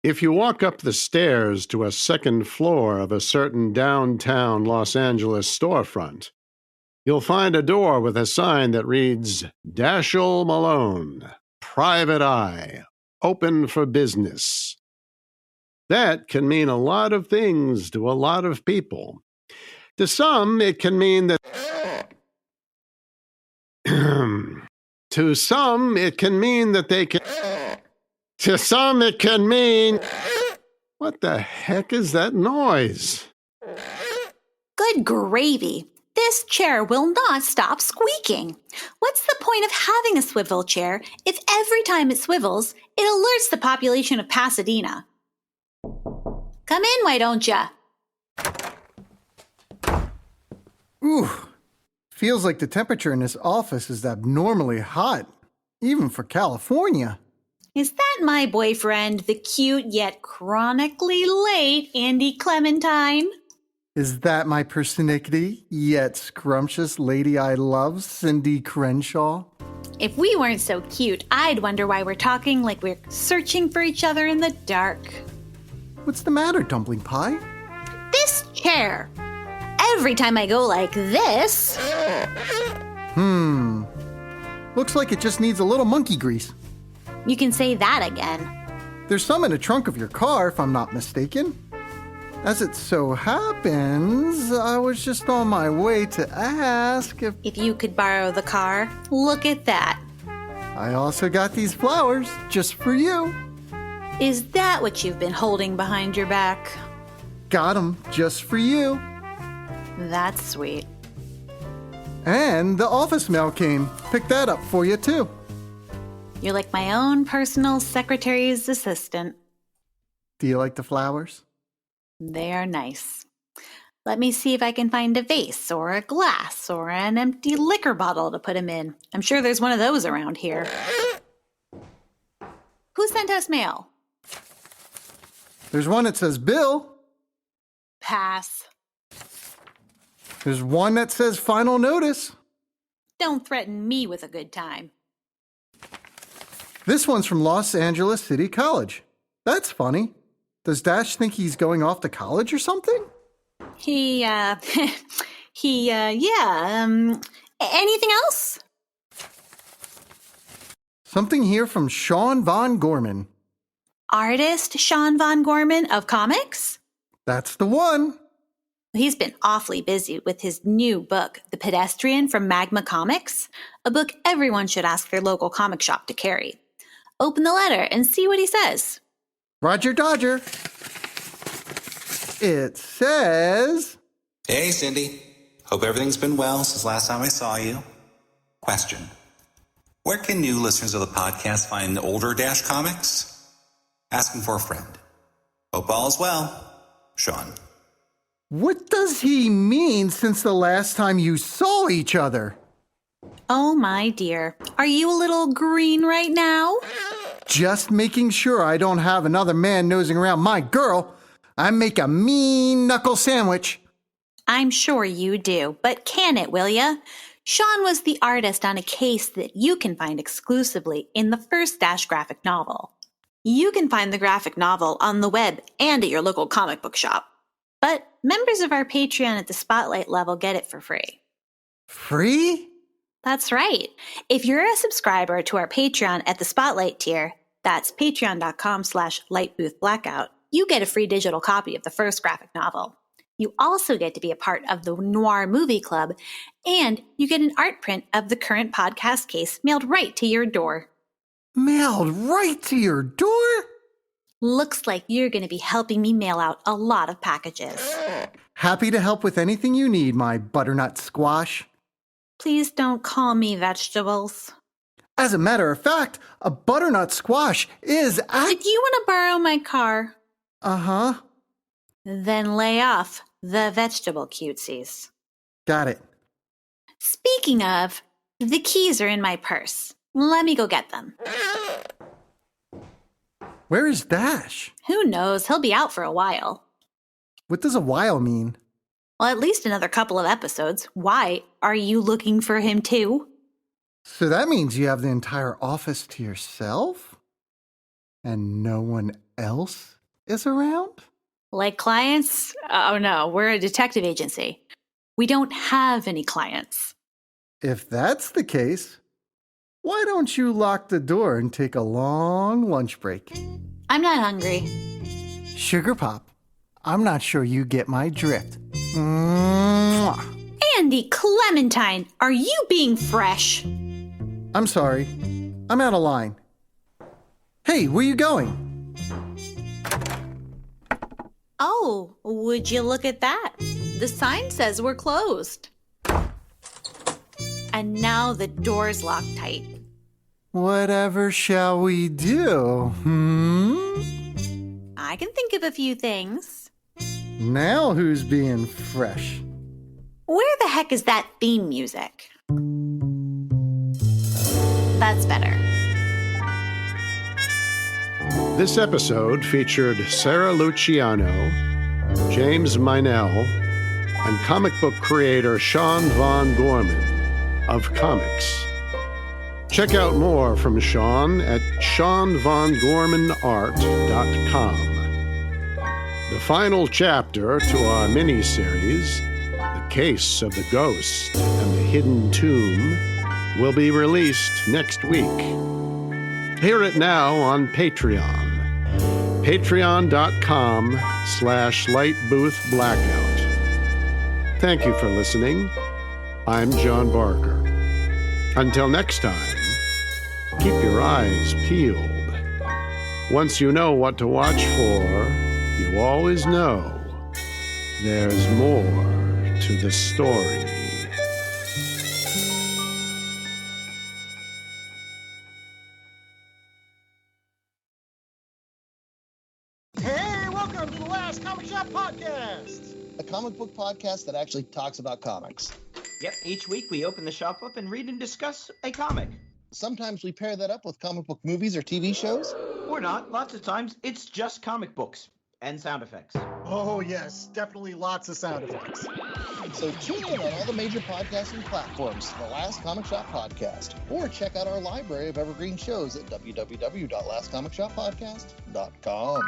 If you walk up the stairs to a second floor of a certain downtown Los Angeles storefront, you'll find a door with a sign that reads, Dashiell Malone, Private Eye, Open for Business. That can mean a lot of things to a lot of people. To some, it can mean that... To some, it can mean that they can... To some, it can mean... What the heck is that noise? Good gravy. This chair will not stop squeaking. What's the point of having a swivel chair if every time it swivels, it alerts the population of Pasadena? Come in, why don't ya? Ooh, feels like the temperature in this office is abnormally hot, even for California. Is that my boyfriend, the cute yet chronically late Andy Clementine? Is that my persnickety yet scrumptious lady I love, Cindy Crenshaw? If we weren't so cute, I'd wonder why we're talking like we're searching for each other in the dark. What's the matter, Dumpling Pie? This chair. Every time I go like this... Looks like it just needs a little monkey grease. You can say that again. There's some in the trunk of your car, if I'm not mistaken. As it so happens, I was just on my way to ask if you could borrow the car. Look at that. I also got these flowers just for you. Is that what you've been holding behind your back? Got them just for you. That's sweet. And the office mail came. Picked that up for you, too. You're like my own personal secretary's assistant. Do you like the flowers? They are nice. Let me see if I can find a vase or a glass or an empty liquor bottle to put them in. I'm sure there's one of those around here. Who sent us mail? There's one that says Bill. Pass. There's one that says Final Notice. Don't threaten me with a good time. This one's from Los Angeles City College. That's funny. Does Dash think he's going off to college or something? Anything else? Something here from Sean Von Gorman. Artist Sean Von Gorman of comics? That's the one. He's been awfully busy with his new book, The Pedestrian from Magma Comics, a book everyone should ask their local comic shop to carry. Open the letter and see what he says. Roger Dodger. It says... Hey, Cindy. Hope everything's been well since last time I saw you. Question. Where can new listeners of the podcast find older Dash comics? Asking for a friend. Hope all is well. Sean. What does he mean since the last time you saw each other? Oh, my dear. Are you a little green right now? Just making sure I don't have another man nosing around my girl. I make a mean knuckle sandwich. I'm sure you do, but can it, will ya? Sean was the artist on a case that you can find exclusively in the first Dash graphic novel. You can find the graphic novel on the web and at your local comic book shop. But members of our Patreon at the Spotlight level get it for free. Free? That's right. If you're a subscriber to our Patreon at the Spotlight tier, that's patreon.com/lightboothblackout, you get a free digital copy of the first graphic novel. You also get to be a part of the Noir Movie Club, and you get an art print of the current podcast case mailed right to your door. Mailed right to your door? Looks like you're going to be helping me mail out a lot of packages. Happy to help with anything you need, my butternut squash. Please don't call me vegetables. As a matter of fact, a butternut squash is Did you want to borrow my car? Uh-huh. Then lay off the vegetable cutesies. Got it. Speaking of, the keys are in my purse. Let me go get them. Where is Dash? Who knows? He'll be out for a while. What does a while mean? Well, at least another couple of episodes. Why? Are you looking for him too? So that means you have the entire office to yourself? And no one else is around? Like clients? Oh no, we're a detective agency. We don't have any clients. If that's the case, why don't you lock the door and take a long lunch break? I'm not hungry. Sugar Pop, I'm not sure you get my drift. Mwah. Andy Clementine, are you being fresh? I'm sorry. I'm out of line. Hey, where you going? Oh, would you look at that? The sign says we're closed. And now the door's locked tight. Whatever shall we do? I can think of a few things. Now who's being fresh? Where the heck is that theme music? That's better. This episode featured Sara Luciano, Jame Meinel, and comic book creator Sean Von Gorman of Comics. Check out more from Sean at SeanVonGormanArt.com. The final chapter to our mini-series, The Case of the Ghost and the Hidden Tomb, will be released next week. Hear it now on Patreon. Patreon.com/lightboothblackout. Thank you for listening. I'm John Barker. Until next time, keep your eyes peeled. Once you know what to watch for, you always know there's more to the story. Hey, welcome to the Last Comic Shop Podcast! A comic book podcast that actually talks about comics. Yep, each week we open the shop up and read and discuss a comic. Sometimes we pair that up with comic book movies or TV shows. Or not, lots of times it's just comic books and sound effects. Oh, yes, definitely lots of sound effects. So tune in on all the major podcasting platforms to the Last Comic Shop Podcast. Or check out our library of evergreen shows at www.lastcomicshoppodcast.com.